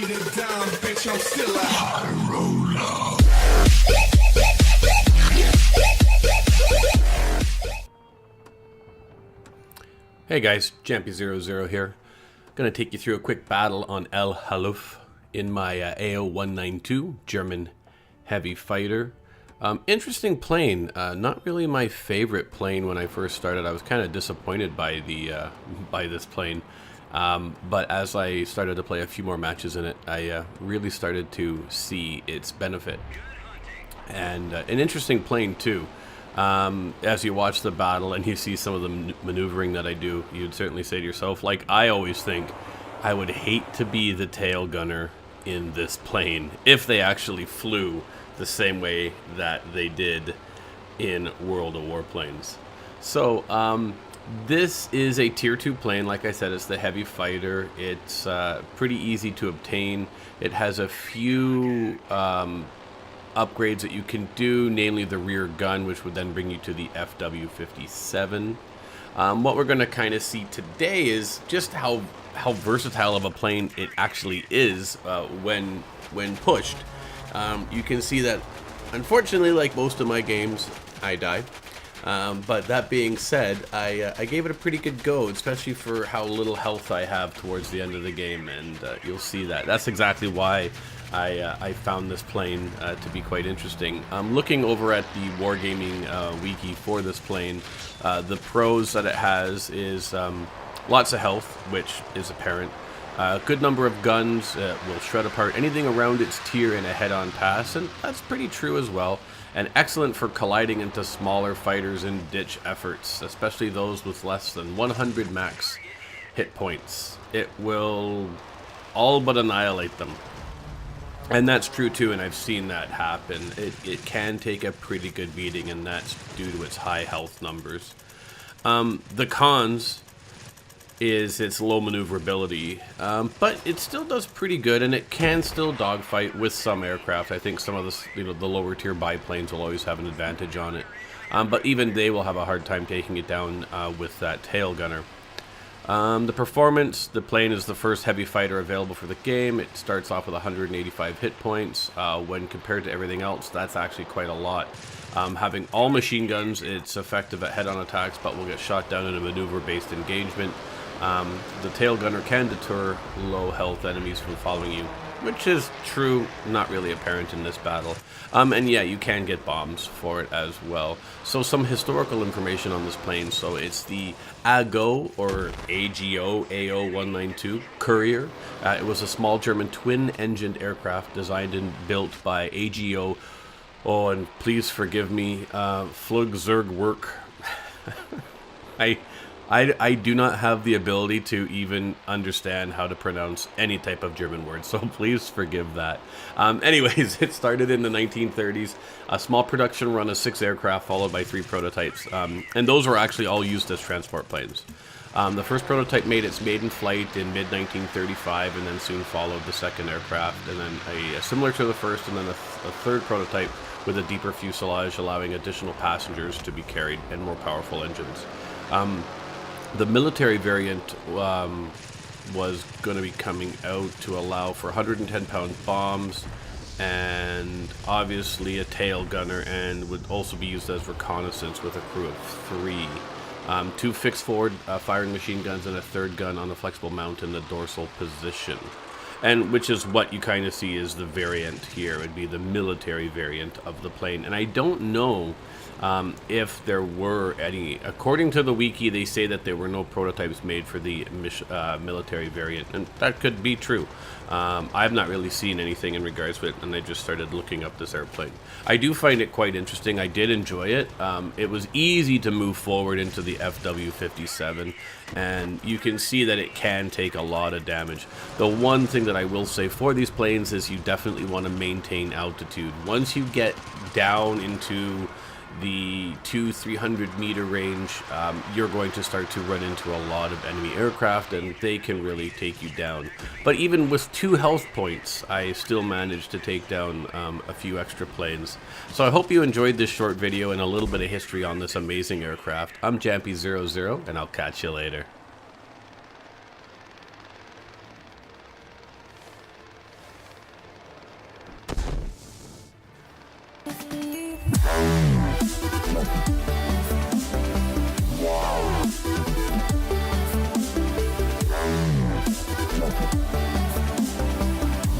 beat it down, bitch, I'm still a high roller. Hey guys, jampy00 here. Gonna take you through a quick battle on El Haluf in my AO192 German heavy fighter. Interesting plane. Not really my favorite plane when I first started. I was kind of disappointed by the by this plane. But as I started to play a few more matches in it, I really started to see its benefit. And an interesting plane too. As you watch the battle and you see some of the maneuvering that I do, you'd certainly say to yourself, like I always think, I would hate to be the tail gunner in this plane if they actually flew the same way that they did in World of Warplanes. So, this is a tier 2 plane. Like I said, it's the heavy fighter. It's pretty easy to obtain. It has a few upgrades that you can do, namely the rear gun, which would then bring you to the FW57. What we're going to kind of see today is just how versatile of a plane it actually is when pushed. You can see that, unfortunately, like most of my games, I die. But that being said, I gave it a pretty good go, especially for how little health I have towards the end of the game, and you'll see that. That's exactly why I found this plane to be quite interesting. Looking over at the Wargaming wiki for this plane, the pros that it has is lots of health, which is apparent. A good number of guns, will shred apart anything around its tier in a head-on pass, and that's pretty true as well. And excellent for colliding into smaller fighters in ditch efforts, especially those with less than 100 max hit points. It will all but annihilate them. And that's true too, and I've seen that happen. It can take a pretty good beating, and that's due to its high health numbers. The cons is its low maneuverability, but it still does pretty good, and it can still dogfight with some aircraft. I think some of the lower tier biplanes will always have an advantage on it, but even they will have a hard time taking it down with that tail gunner. The performance, the plane is the first heavy fighter available for the game. It starts off with 185 hit points. When compared to everything else, that's actually quite a lot. Having all machine guns, it's effective at head-on attacks, but will get shot down in a maneuver-based engagement. The tail gunner can deter low health enemies from following you, which is true, not really apparent in this battle. And yeah, you can get bombs for it as well. So some historical information on this plane. So it's the AGO, or AGO, AO192 Courier. It was a small German twin-engined aircraft designed and built by AGO. Oh, and please forgive me, Flugzeugwerk. I do not have the ability to even understand how to pronounce any type of German word, so please forgive that. Anyways, it started in the 1930s, a small production run of 6 aircraft followed by 3 prototypes, and those were actually all used as transport planes. The first prototype made its maiden flight in mid-1935, and then soon followed the second aircraft, and then similar to the first, and then a third prototype with a deeper fuselage, allowing additional passengers to be carried and more powerful engines. The military variant was going to be coming out to allow for 110-pound bombs and obviously a tail gunner, and would also be used as reconnaissance with a crew of 3. 2 fixed forward firing machine guns and a third gun on a flexible mount in the dorsal position. And which is what you kind of see is the variant here. It would be the military variant of the plane. And I don't know if there were any. According to the wiki, they say that there were no prototypes made for the military variant, and that could be true. I've not really seen anything in regards to it, and I just started looking up this airplane. I do find it quite interesting. I did enjoy it. It was easy to move forward into the FW57, and you can see that it can take a lot of damage. The one thing that I will say for these planes is you definitely want to maintain altitude. Once you get down into the 200-300 meter range, you're going to start to run into a lot of enemy aircraft, and they can really take you down. But even with 2 health points, I still managed to take down a few extra planes. So I hope you enjoyed this short video and a little bit of history on this amazing aircraft. I'm jampy00, and I'll catch you later.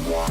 Wow.